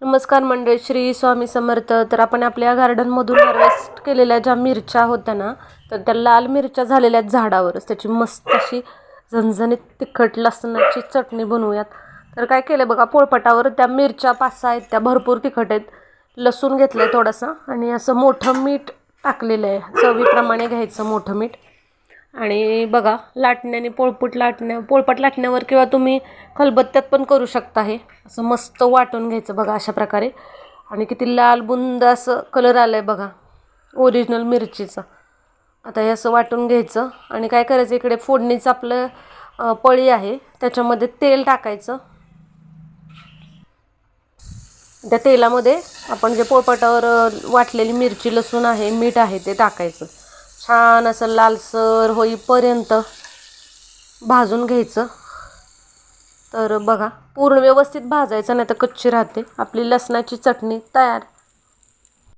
नमस्कार मंडळी, श्री स्वामी समर्थ. तर आपण आपल्या गार्डनमधून हार्वेस्ट केलेल्या ज्या मिरच्या होत्या ना, तर त्या लाल मिरच्या झालेल्या झाडावरच त्याची मस्त अशी झणझणीत तिखट लसणाची चटणी बनवूयात. तर काय केलं बघा, पोळपाटावर त्या मिरच्या 5-6 आहेत, त्या भरपूर तिखट आहेत. लसूण घेतलं आहे थोडासा आणि असं मोठं मीठ टाकलेलं आहे. चवीप्रमाणे घ्यायचं मोठं मीठ. आणि बघा, लाटण्याने पोळपाट लाटण्यावर किंवा तुम्ही खलबत्त्यात पण करू शकता. हे असं मस्त वाटून घ्यायचं बघा अशा प्रकारे. आणि किती लाल बुंद असं कलर आलं आहे बघा ओरिजिनल मिरचीचा. आता हे असं वाटून घ्यायचं आणि काय करायचं, इकडे फोडणीचं आपलं पळी आहे, त्याच्यामध्ये तेल टाकायचं. त्या तेलामध्ये आपण जे पोळपाटावर वाटलेली मिरची, लसूण आहे, मीठ आहे ते टाकायचं. छान असं लालसर होईपर्यंत भाजून घ्यायचं. तर बघा, पूर्ण व्यवस्थित भाजायचं, नाही तर कच्ची राहते. आपली लसणाची चटणी तयार.